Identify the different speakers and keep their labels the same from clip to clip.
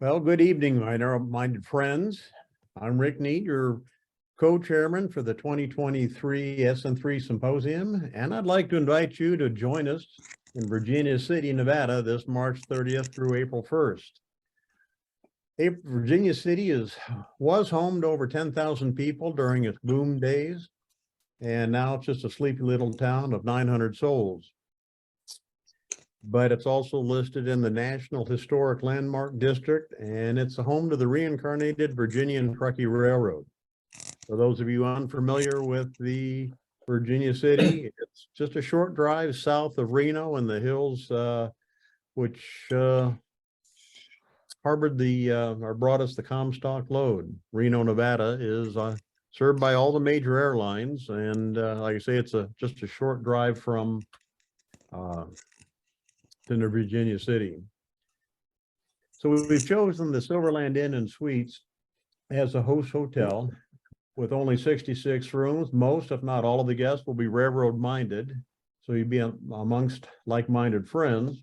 Speaker 1: Well, good evening, my narrow-minded friends. I'm Rick Neet, your co-chairman for the 2023 Sn3 Symposium, and I'd like to invite you to join us in Virginia City, Nevada, this March 30th through April 1st. Virginia City was home to over 10,000 people during its boom days, and now it's just a sleepy little town of 900 souls. But it's also listed in the National Historic Landmark District, and it's the home to the reincarnated Virginia and Truckee Railroad. For those of you unfamiliar with the Virginia City, it's just a short drive south of Reno in the hills, which harbored or brought us the Comstock lode. Reno, Nevada is served by all the major airlines, and like I say, it's just a short drive from to Virginia City. So we've chosen the Silverland Inn and Suites as a host hotel with only 66 rooms. Most, if not all of the guests will be railroad minded. So you'd be amongst like-minded friends.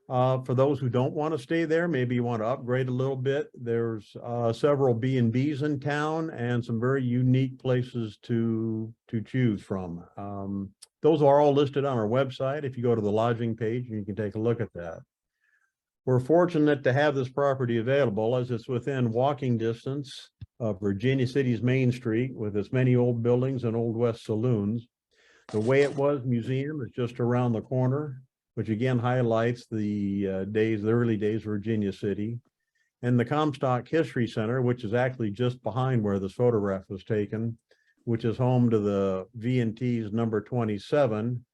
Speaker 1: For those who don't want to stay there, maybe you want to upgrade a little bit. There's several B&Bs in town and some very unique places to choose from. Those are all listed on our website. If you go to the lodging page, you can take a look at that. We're fortunate to have this property available as it's within walking distance of Virginia City's Main Street with its many old buildings and Old West saloons. The Way It Was Museum is just around the corner, which again highlights the early days of Virginia City. And the Comstock History Center, which is actually just behind where this photograph was taken, which is home to the V&T's number 27,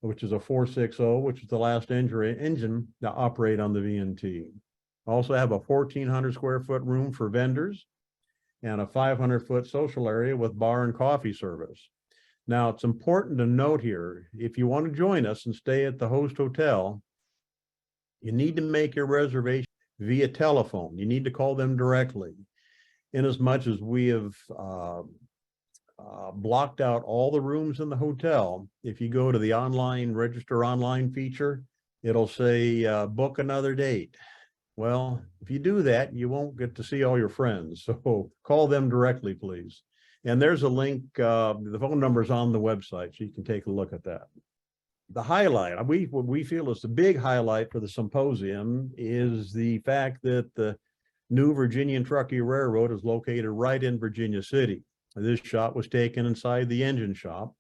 Speaker 1: which is a 460, which is the last engine to operate on the V&T. Also have a 1,400 square foot room for vendors and a 500-foot social area with bar and coffee service. Now, it's important to note here, if you want to join us and stay at the host hotel, you need to make your reservation via telephone. You need to call them directly. Inasmuch as we have blocked out all the rooms in the hotel, if you go to the register online feature, it'll say book another date. Well, if you do that, you won't get to see all your friends. So call them directly, please. And there's a link, the phone number is on the website, so you can take a look at that. The highlight, what we feel is the big highlight for the symposium is the fact that the new Virginia and Truckee Railroad is located right in Virginia City. This shot was taken inside the engine shop,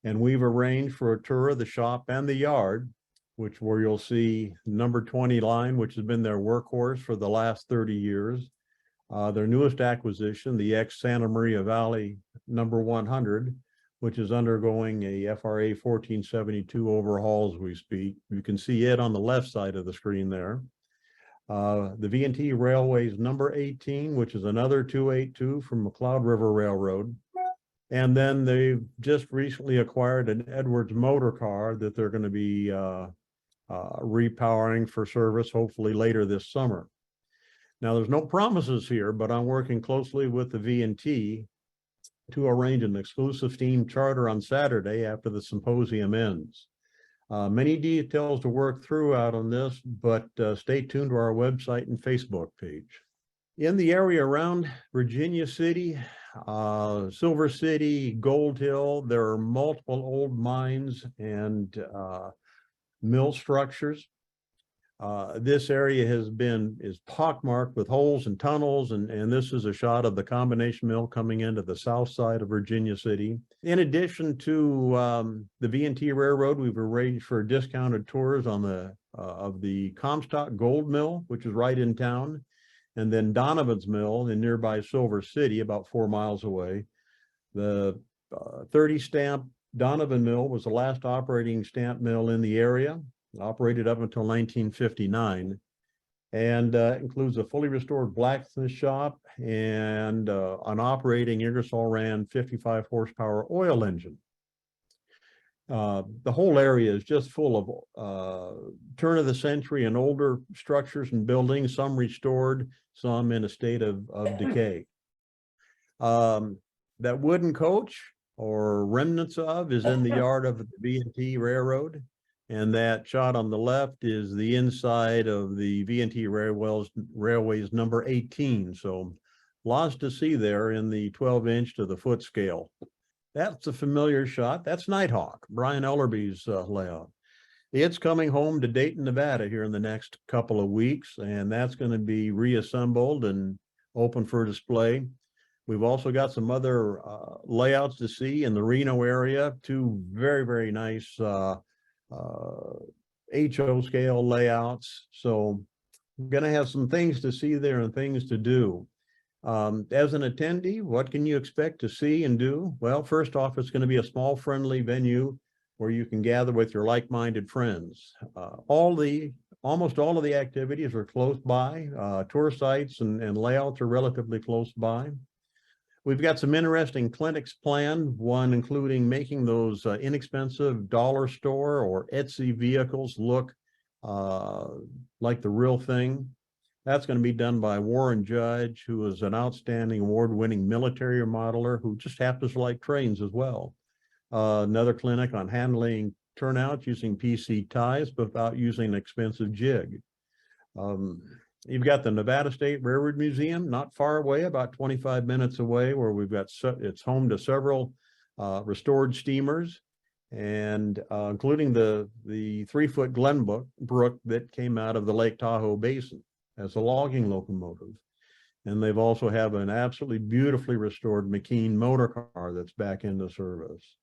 Speaker 1: and we've arranged for a tour of the shop and the yard, where you'll see number 20 line, which has been their workhorse for the last 30 years. Their newest acquisition, the ex-Santa Maria Valley number 100, which is undergoing a FRA 1472 overhaul as we speak. You can see it on the left side of the screen there. The V&T Railway's number 18, which is another 282 from McLeod River Railroad. And then they've just recently acquired an Edwards motor car that they're going to be repowering for service, hopefully later this summer. Now, there's no promises here, but I'm working closely with the V&T to arrange an exclusive steam charter on Saturday after the symposium ends. Many details to work through out on this, but stay tuned to our website and Facebook page. In the area around Virginia City, Silver City, Gold Hill, there are multiple old mines and mill structures. This area is pockmarked with holes and tunnels, and this is a shot of the combination mill coming into the south side of Virginia City. In addition to the V&T Railroad, we've arranged for discounted tours on of the Comstock Gold Mill, which is right in town, and then Donovan's Mill in nearby Silver City, about 4 miles away. The 30 stamp Donovan Mill was the last operating stamp mill in the area. Operated up until 1959, and includes a fully restored blacksmith shop and an operating Ingersoll Rand 55 horsepower oil engine. The whole area is just full of turn of the century and older structures and buildings, some restored, some in a state of decay. That wooden coach, or remnants of, is in the yard of the V&T Railroad. And that shot on the left is the inside of the V&T Railways number 18. So lots to see there in the 12-inch to the foot scale. That's a familiar shot. That's Nighthawk, Brian Ellerby's layout. It's coming home to Dayton, Nevada here in the next couple of weeks, and that's going to be reassembled and open for display. We've also got some other layouts to see in the Reno area, two very, very nice HO scale layouts. So I'm going to have some things to see there and things to do. As an attendee, what can you expect to see and do? Well, first off, it's going to be a small, friendly venue where you can gather with your like-minded friends. Almost all of the activities are close by. Tour sites and layouts are relatively close by. We've got some interesting clinics planned, one including making those inexpensive dollar store or Etsy vehicles look like the real thing. That's going to be done by Warren Judge, who is an outstanding award-winning military modeler who just happens to like trains as well. Another clinic on handling turnouts using PC ties without using an expensive jig. You've got the Nevada State Railroad Museum, not far away, about 25 minutes away, where we've got, it's home to several restored steamers, and including the 3-foot Glenbrook that came out of the Lake Tahoe Basin as a logging locomotive. And they've also have an absolutely beautifully restored McKean motor car that's back into service.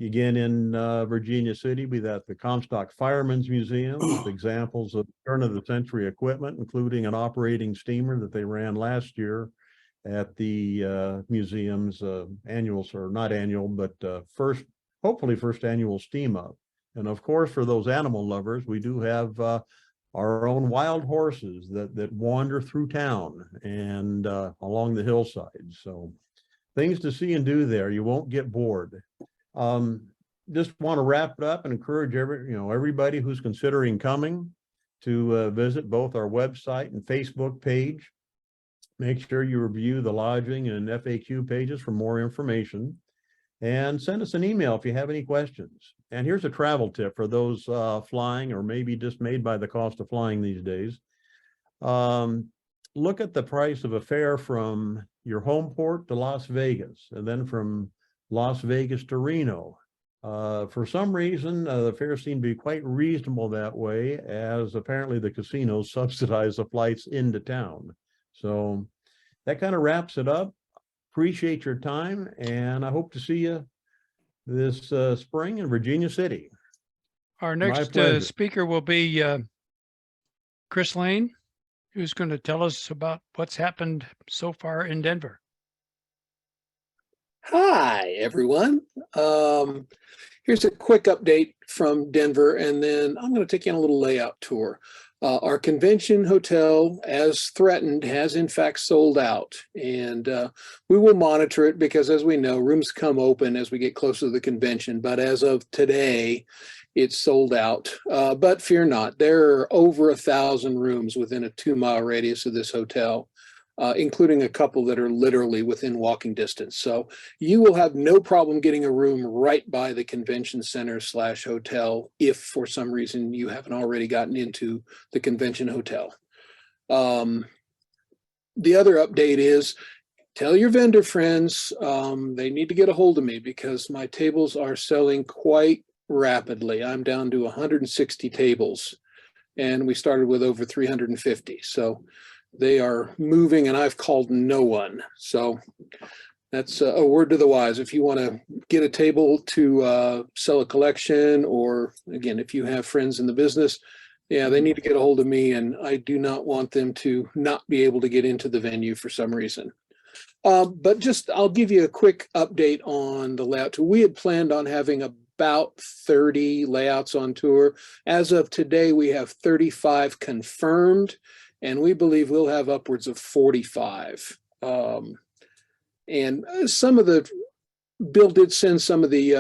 Speaker 1: Again, in Virginia City, we got the Comstock Firemen's Museum with examples of turn-of-the-century equipment, including an operating steamer that they ran last year at the museum's annual, or not annual, but hopefully first annual steam up. And of course, for those animal lovers, we do have our own wild horses that wander through town and along the hillside. So things to see and do there. You won't get bored. Just want to wrap it up and encourage everybody who's considering coming to visit both our website and Facebook page. Make sure you review the lodging and FAQ pages for more information, and send us an email if you have any questions. And here's a travel tip for those flying or maybe dismayed by the cost of flying these days. Look at the price of a fare from your home port to Las Vegas, and then from Las Vegas to Reno. For some reason, the fares seem to be quite reasonable that way, as apparently the casinos subsidize the flights into town. So that kind of wraps it up. Appreciate your time, and I hope to see you this spring in Virginia City.
Speaker 2: Our next speaker will be Chris Lane, who's going to tell us about what's happened so far in Denver.
Speaker 3: Hi, everyone. Here's a quick update from Denver, and then I'm going to take you on a little layout tour. Our convention hotel, as threatened, has in fact sold out, and we will monitor it because, as we know, rooms come open as we get closer to the convention. But as of today, it's sold out. But fear not, there are over 1,000 rooms within a 2-mile radius of this hotel, including a couple that are literally within walking distance. So you will have no problem getting a room right by the convention center / hotel if for some reason you haven't already gotten into the convention hotel. The other update is, tell your vendor friends they need to get a hold of me because my tables are selling quite rapidly. I'm down to 160 tables, and we started with over 350. So they are moving, and I've called no one. So that's a word to the wise. If you want to get a table to sell a collection, or again, if you have friends in the business, yeah, they need to get a hold of me, and I do not want them to not be able to get into the venue for some reason. But just, I'll give you a quick update on the layout. We had planned on having about 30 layouts on tour. As of today, we have 35 confirmed, and we believe we'll have upwards of 45. And some of the, Bill did send some of the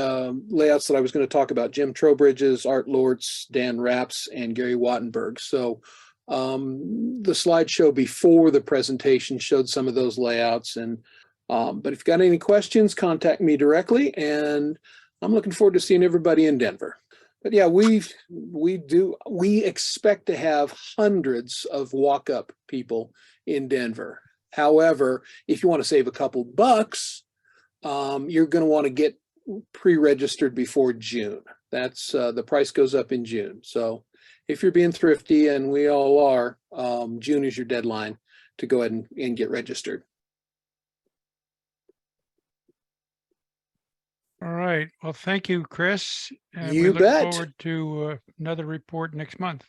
Speaker 3: layouts that I was going to talk about: Jim Trowbridge's, Art Lortz, Dan Rapps, and Gary Wattenberg. So the slideshow before the presentation showed some of those layouts. And but if you've got any questions, contact me directly, and I'm looking forward to seeing everybody in Denver. But yeah, we expect to have hundreds of walk-up people in Denver. However, if you want to save a couple bucks, you're going to want to get pre-registered before June. That's the price goes up in June. So if you're being thrifty, and we all are, June is your deadline to go ahead and get registered.
Speaker 2: All right. Well, thank you, Chris. And we
Speaker 3: You
Speaker 2: look
Speaker 3: bet.
Speaker 2: forward to another report next month.